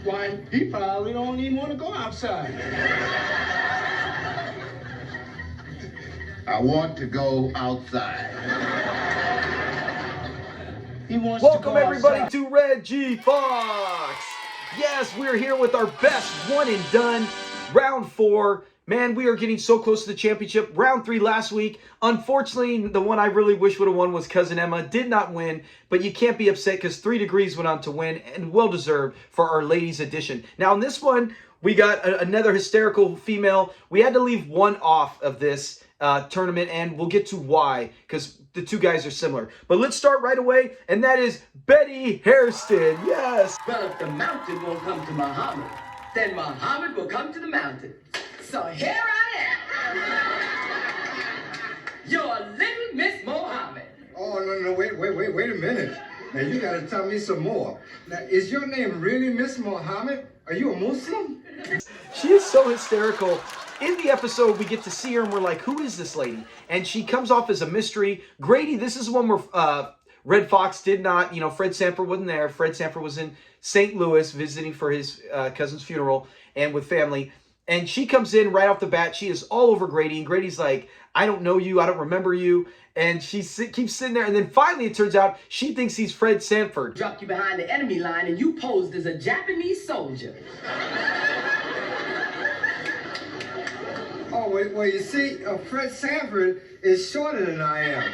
Why, he probably don't even want to go outside. I want to go outside. He wants Welcome to go everybody outside. to Reggie Fox. Yes, we're here with our best one and done. Round 4. Man, we are getting so close to the championship. Round 3 last week. Unfortunately, the one I really wish would have won was Cousin Emma. Did not win, but you can't be upset because 3 Degrees went on to win, and well-deserved for our ladies edition. Now, in this one, we got another hysterical female. We had to leave one off of this tournament, and we'll get to why, because the two guys are similar. But let's start right away, and that is Betty Harriston. Yes. Well, if the mountain won't come to Muhammad, then Muhammad will come to the mountain. So here I am, your little Miss Muhammad. Oh, no, wait a minute. Now, you got to tell me some more. Now, is your name really Miss Muhammad? Are you a Muslim? She is so hysterical. In the episode, we get to see her, and we're like, who is this lady? And she comes off as a mystery. Grady, this is one where Red Fox did not, Fred Sanford wasn't there. Fred Sanford was in St. Louis visiting for his cousin's funeral and with family. And she comes in right off the bat. She is all over Grady. And Grady's like, I don't know you. I don't remember you. And she keeps sitting there. And then finally, it turns out she thinks he's Fred Sanford. Dropped you behind the enemy line and you posed as a Japanese soldier. Oh, well, you see, Fred Sanford is shorter than I am.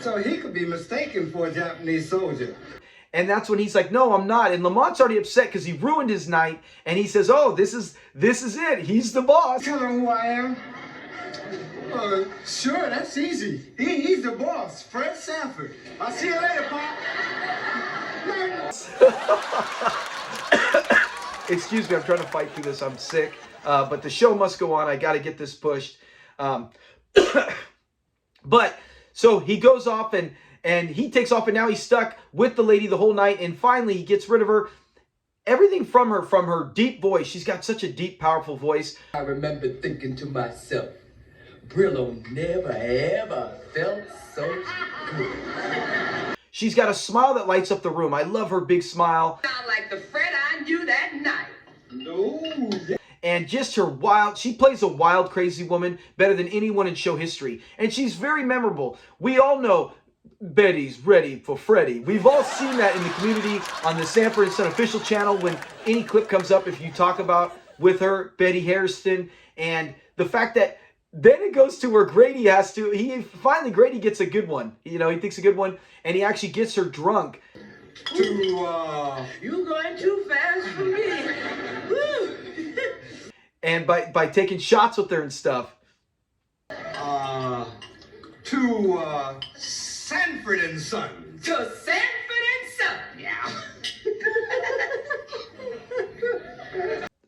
So he could be mistaken for a Japanese soldier. And that's when he's like, no, I'm not. And Lamont's already upset because he ruined his night. And he says, oh, this is it. He's the boss. Tell him who I am. Sure, that's easy. He's the boss, Fred Sanford. I'll see you later, Pop. Excuse me, I'm trying to fight through this. I'm sick. But the show must go on. I got to get this pushed. But so he goes off and he takes off, and now he's stuck with the lady the whole night. And finally, he gets rid of her. Everything from her deep voice. She's got such a deep, powerful voice. I remember thinking to myself, Brillo never ever felt so good. She's got a smile that lights up the room. I love her big smile. Sound like the Fred I knew that night. No. And just her she plays a wild, crazy woman better than anyone in show history. And she's very memorable. We all know Betty's ready for Freddy. We've all seen that in the community on the Sanford and Son official channel when any clip comes up, if you talk about with her, Betty Harriston. And the fact that then it goes to where Grady finally Grady gets a good one. He thinks a good one, and he actually gets her drunk. You going too fast for me. Woo. And by taking shots with her and stuff. To Sanford and Son. To Sanford and Son, yeah.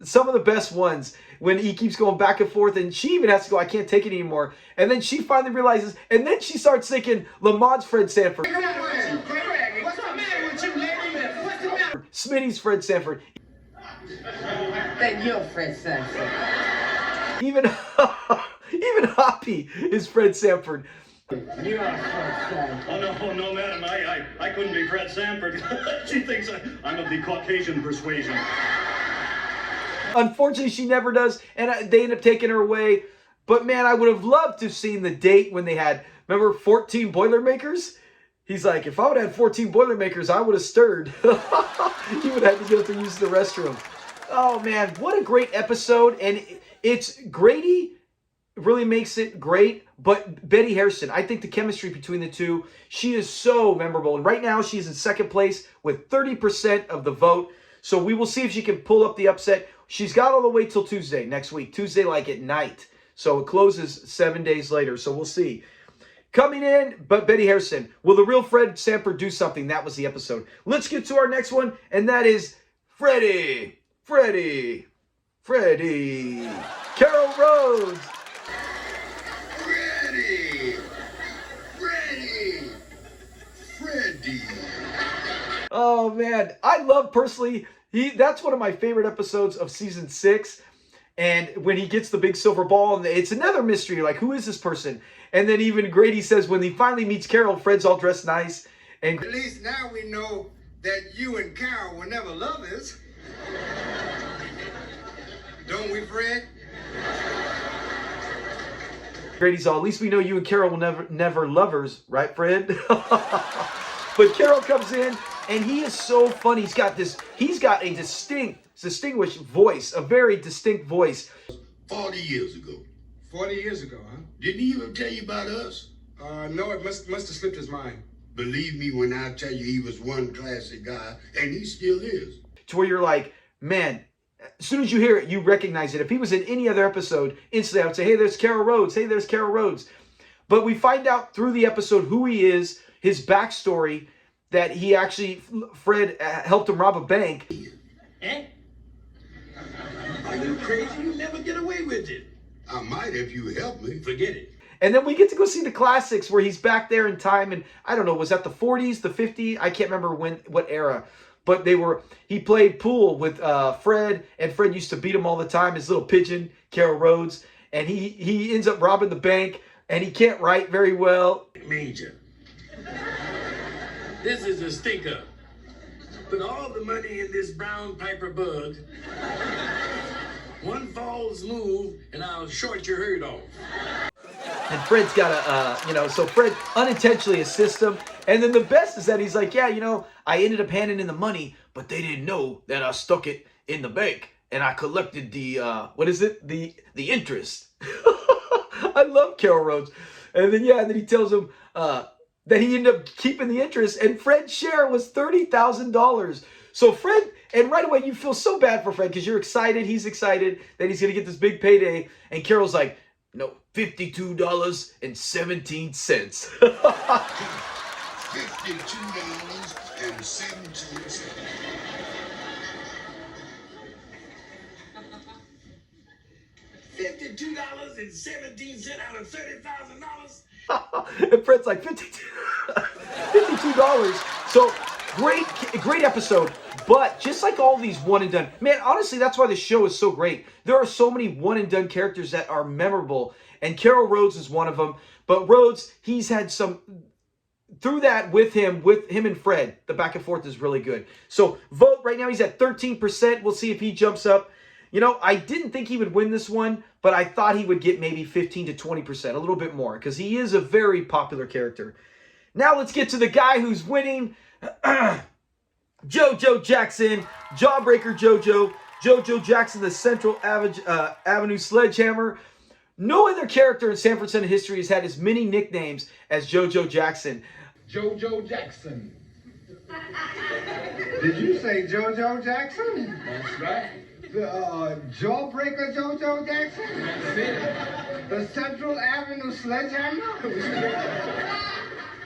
Some of the best ones when he keeps going back and forth, and she even has to go, I can't take it anymore. And then she finally realizes, and then she starts thinking Lamont's Fred Sanford. What's the matter with you, lady? What's the matter? Smitty's Fred Sanford. Then you're Fred Sanford. Even Hoppy is Fred Sanford. You're Fred Sanford. Oh, no, madam. I couldn't be Fred Sanford. She thinks I'm of the Caucasian persuasion. Unfortunately, she never does, and they end up taking her away. But, man, I would have loved to have seen the date when they had, remember, 14 Boilermakers? He's like, if I would have had 14 Boilermakers, I would have stirred. He would have had to get up and use the restroom. Oh, man, what a great episode. And it's Grady really makes it great, but Betty Harriston, I think the chemistry between the two, she is so memorable. And right now, she's in second place with 30% of the vote. So we will see if she can pull up the upset. She's got all the way till Tuesday next week. Tuesday, like at night. So it closes 7 days later. So we'll see. Coming in, but Betty Harriston. Will the real Fred Sanford do something? That was the episode. Let's get to our next one, and that is Freddie. Carol Rhodes. Freddy. Oh, man. I love, personally, that's one of my favorite episodes of season 6. And when he gets the big silver ball, and it's another mystery, like, who is this person? And then even Grady says when he finally meets Carol, Fred's all dressed nice. And At least now we know that you and Carol were never lovers. Grady's all, at least we know you and Carol will never lovers, right, Fred? But Carol comes in, and he is so funny. He's got a distinguished voice, a very distinct voice. 40 years ago. 40 years ago, huh? Didn't he even tell you about us? No, it must have slipped his mind. Believe me when I tell you he was one classic guy, and he still is. To where you're like, man, as soon as you hear it, you recognize it. If he was in any other episode, instantly I would say, hey, there's Carol Rhodes. Hey, there's Carol Rhodes. But we find out through the episode who he is, his backstory, that he actually, Fred helped him rob a bank. Eh? Are you crazy? You'll never get away with it. I might if you help me. Forget it. And then we get to go see the classics where he's back there in time. And I don't know, was that the 40s, the 50s? I can't remember what era. But he played pool with Fred, and Fred used to beat him all the time, his little pigeon, Carol Rhodes. And he ends up robbing the bank, and he can't write very well. Major. This is a stinker. Put all the money in this brown paper bug. One false move, and I'll short your herd off. And Fred's got so Fred unintentionally assists him. And then the best is that he's like, yeah, I ended up handing in the money, but they didn't know that I stuck it in the bank. And I collected the interest. I love Carol Rhodes. And then, then he tells him that he ended up keeping the interest. And Fred's share was $30,000. So Fred, and right away you feel so bad for Fred because you're excited. He's excited that he's going to get this big payday. And Carol's like, no, $52.17. $52.17. $52.17 out of $30,000. And Fred's like, $52. So great episode. But just like all these one and done, man, honestly, that's why this show is so great. There are so many one and done characters that are memorable, and Carol Rhodes is one of them. But Rhodes, he's had some through that with him and Fred. The back and forth is really good. So vote right now. He's at 13%. We'll see if he jumps up. I didn't think he would win this one, but I thought he would get maybe 15 to 20%, a little bit more, because he is a very popular character. Now let's get to the guy who's winning. Jojo Jackson, Jawbreaker Jojo Jackson, the Central Avenue Sledgehammer. No other character in Sanford and Son history has had as many nicknames as Jojo Jackson. Jojo Jackson. Did you say Jojo Jackson? That's right. The Jawbreaker Jojo Jackson? That's it. The Central Avenue Sledgehammer?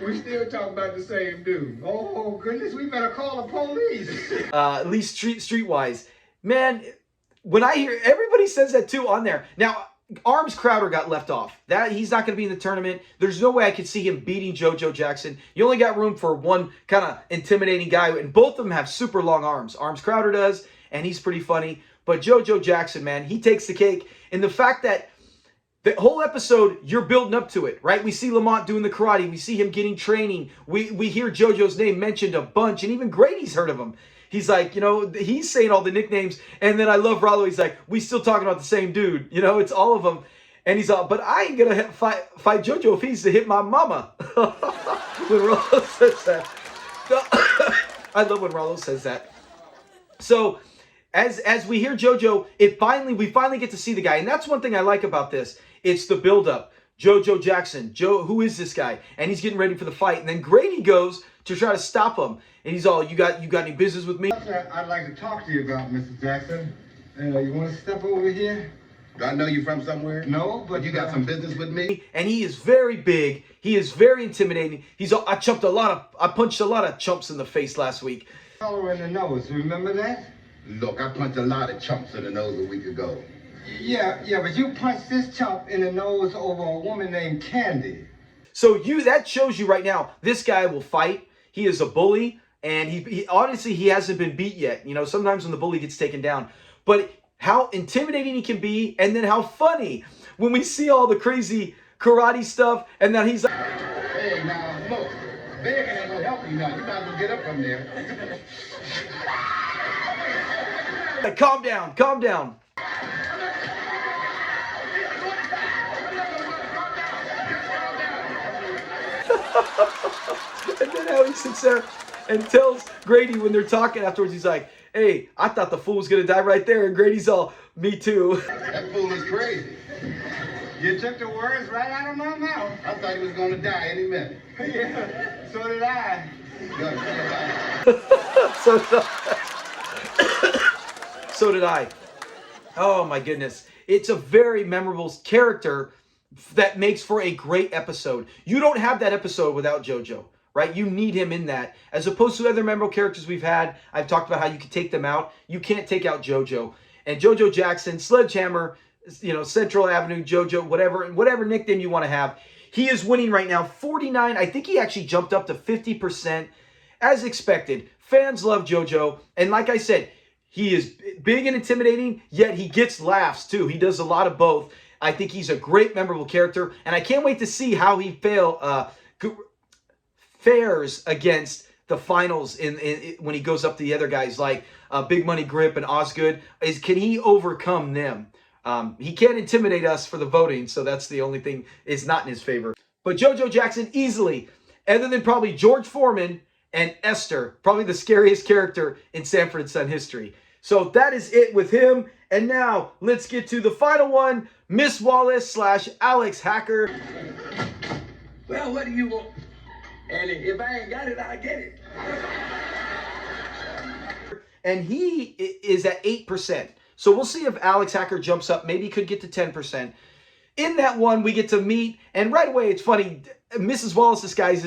We still talking about the same dude. Oh, goodness, we better call the police. At least streetwise. Man, when I hear, everybody says that too on there. Now, Arms Crowder got left off. He's not going to be in the tournament. There's no way I could see him beating Jojo Jackson. You only got room for one kind of intimidating guy, and both of them have super long arms. Arms Crowder does, and he's pretty funny. But Jojo Jackson, man, he takes the cake. And the fact that the whole episode, you're building up to it, right? We see Lamont doing the karate. We see him getting training. We hear JoJo's name mentioned a bunch, and even Grady's heard of him. He's like, he's saying all the nicknames. And then I love Rollo. He's like, we still talking about the same dude. It's all of them. And he's all, but I ain't going to fight JoJo if he's to hit my mama. When Rollo says that. I love when Rollo says that. So as we hear JoJo, we finally get to see the guy. And that's one thing I like about this. It's the buildup. Jojo Jackson. Who is this guy? And he's getting ready for the fight. And then Grady goes to try to stop him. And he's all, you got any business with me? I'd like to talk to you about, Mr. Jackson. You want to step over here? Do I know you from somewhere? No, but you got some business with me? And he is very big. He is very intimidating. He's all, I punched a lot of chumps in the face last week. Color in the nose, remember that? Look, I punched a lot of chumps in the nose a week ago. Yeah, but you punched this chump in the nose over a woman named Candy. So that shows you right now, this guy will fight. He is a bully, and he honestly, he hasn't been beat yet. Sometimes when the bully gets taken down. But how intimidating he can be, and then how funny when we see all the crazy karate stuff, and then he's like, hey, now, look, begging ain't gonna help you now. You're not gonna get up from there. calm down. And then how he sits there and tells Grady when they're talking afterwards, he's like, hey, I thought the fool was going to die right there. And Grady's all, me too. That fool is crazy. You took the words right out of my mouth. I thought he was going to die any minute. Yeah, so did I. So did I. Oh my goodness. It's a very memorable character that makes for a great episode. You don't have that episode without JoJo, right? You need him in that. As opposed to other memorable characters we've had, I've talked about how you can take them out. You can't take out JoJo. And Jojo Jackson, Sledgehammer, Central Avenue, JoJo, whatever nickname you want to have. He is winning right now 49. I think he actually jumped up to 50%. As expected, fans love JoJo. And like I said, he is big and intimidating, yet he gets laughs too. He does a lot of both. I think he's a great, memorable character. And I can't wait to see how he fares against the finals when he goes up to the other guys like Big Money Grip and Osgood. Can he overcome them? He can't intimidate us for the voting, so that's the only thing is not in his favor. But Jojo Jackson easily, other than probably George Foreman and Esther, probably the scariest character in Sanford and Son history. So that is it with him. And now let's get to the final one, Miss Wallace / Alex Hacker. Well, what do you want? And if I ain't got it, I'll get it. And he is at 8%. So we'll see if Alex Hacker jumps up. Maybe he could get to 10%. In that one, we get to meet. And right away, it's funny. Mrs. Wallace disguise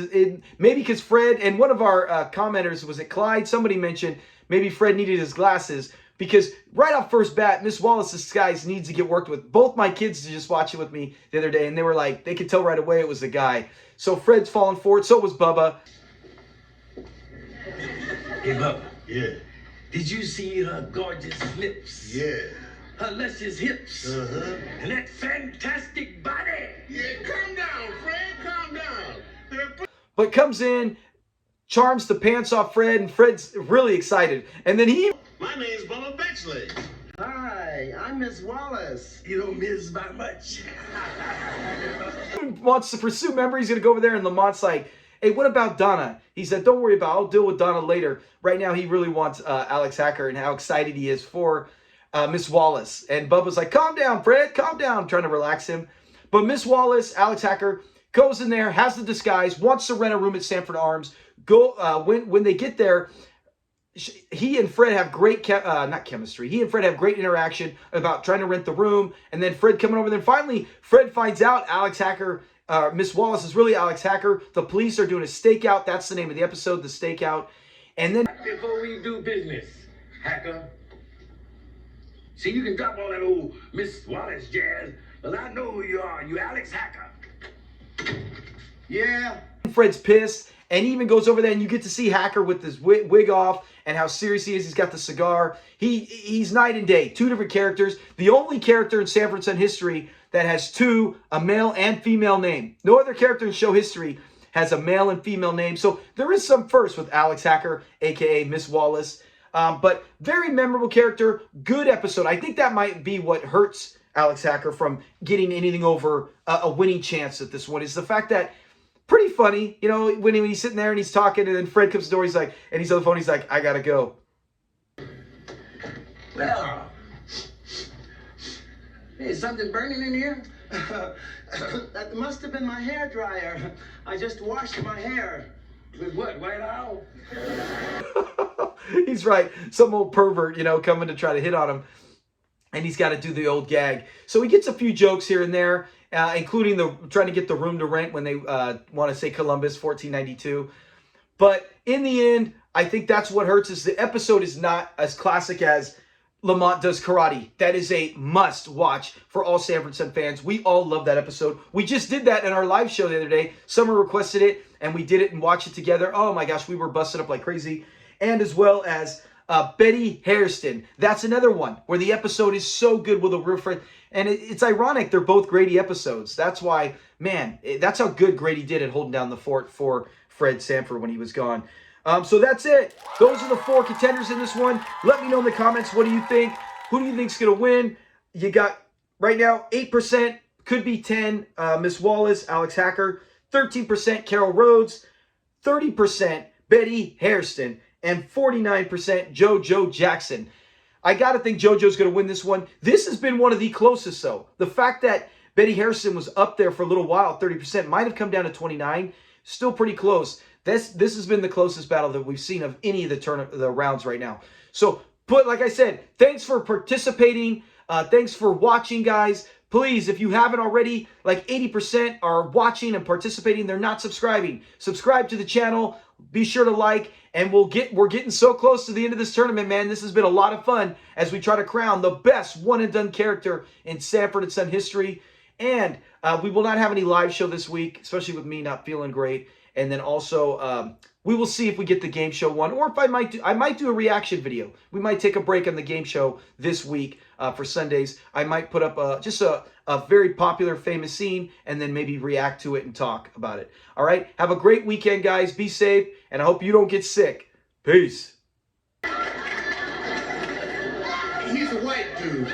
maybe because Fred and one of our commenters, was it Clyde? Somebody mentioned maybe Fred needed his glasses. Because right off first bat, Miss Wallace's disguise needs to get worked with. Both my kids just watched it with me the other day. And they were like, they could tell right away it was the guy. So Fred's falling for it. So was Bubba. Hey, Bubba. Yeah. Did you see her gorgeous lips? Yeah. Her luscious hips? Uh-huh. And that fantastic body? Yeah, calm down, Fred. Calm down. But comes in, charms the pants off Fred, and Fred's really excited. And then he... My name's Bubba Bexley. Hi, I'm Miss Wallace. You don't miss by much. wants to pursue. Remember, he's going to go over there, and Lamont's like, hey, what about Donna? He said, don't worry about it. I'll deal with Donna later. Right now, he really wants Alex Hacker and how excited he is for Miss Wallace. And Bubba's like, calm down, Fred, calm down. Trying to relax him. But Miss Wallace, Alex Hacker, goes in there, has the disguise, wants to rent a room at Sanford Arms. When they get there, he and Fred have great, not chemistry. He and Fred have great interaction about trying to rent the room. And then Fred coming over there. And finally, Fred finds out Alex Hacker, Miss Wallace is really Alex Hacker. The police are doing a stakeout. That's the name of the episode, the stakeout. And then... Before we do business, Hacker. See, you can drop all that old Miss Wallace jazz, but I know who you are. You Alex Hacker. Yeah. Fred's pissed. And he even goes over there and you get to see Hacker with his wig off and how serious he is. He's got the cigar. He's night and day. Two different characters. The only character in Sanford and Son history that has a male and female name. No other character in show history has a male and female name. So there is some first with Alex Hacker, a.k.a. Miss Wallace. But very memorable character. Good episode. I think that might be what hurts Alex Hacker from getting anything over a winning chance at this one is the fact that pretty funny, you know, when he's sitting there and he's talking and then Fred comes to the door, he's like, and he's on the phone, he's like, I gotta go. Well, is something burning in here? That must have been my hair dryer. I just washed my hair. With what, White Owl? He's right. Some old pervert, you know, coming to try to hit on him. And he's got to do the old gag. So he gets a few jokes here and there, including trying to get the room to rent when they want to say Columbus, 1492. But in the end, I think that's what hurts is the episode is not as classic as Lamont Does Karate. That is a must watch for all Sanford and Son fans. We all love that episode. We just did that in our live show the other day. Summer requested it, and we did it and watched it together. Oh my gosh, we were busted up like crazy. And as well as Betty Harriston. That's another one where the episode is so good with a real friend. And it's ironic they're both Grady episodes. That's why, man, that's how good Grady did at holding down the fort for Fred Sanford when he was gone. So that's it. Those are the 4 contenders in this one. Let me know in the comments, what do you think? Who do you think's going to win? You got, right now, 8%, could be 10, Miss Wallace, Alex Hacker, 13% Carol Rhodes, 30% Betty Harriston, and 49% Jojo Jackson. I got to think JoJo's going to win this one. This has been one of the closest, though. The fact that Betty Harriston was up there for a little while, 30%, might have come down to 29. Still pretty close. This has been the closest battle that we've seen of any of the rounds right now. So, but like I said, thanks for participating. Thanks for watching, guys. Please, if you haven't already, like 80% are watching and participating. They're not subscribing. Subscribe to the channel. Be sure to like. And we're getting so close to the end of this tournament, man. This has been a lot of fun as we try to crown the best one-and-done character in Sanford and Son history. And we will not have any live show this week, especially with me not feeling great. And then also, we will see if we get the game show one, or if I might do a reaction video. We might take a break on the game show this week for Sundays. I might put up just a very popular, famous scene, and then maybe react to it and talk about it. All right? Have a great weekend, guys. Be safe, and I hope you don't get sick. Peace. He's a white dude.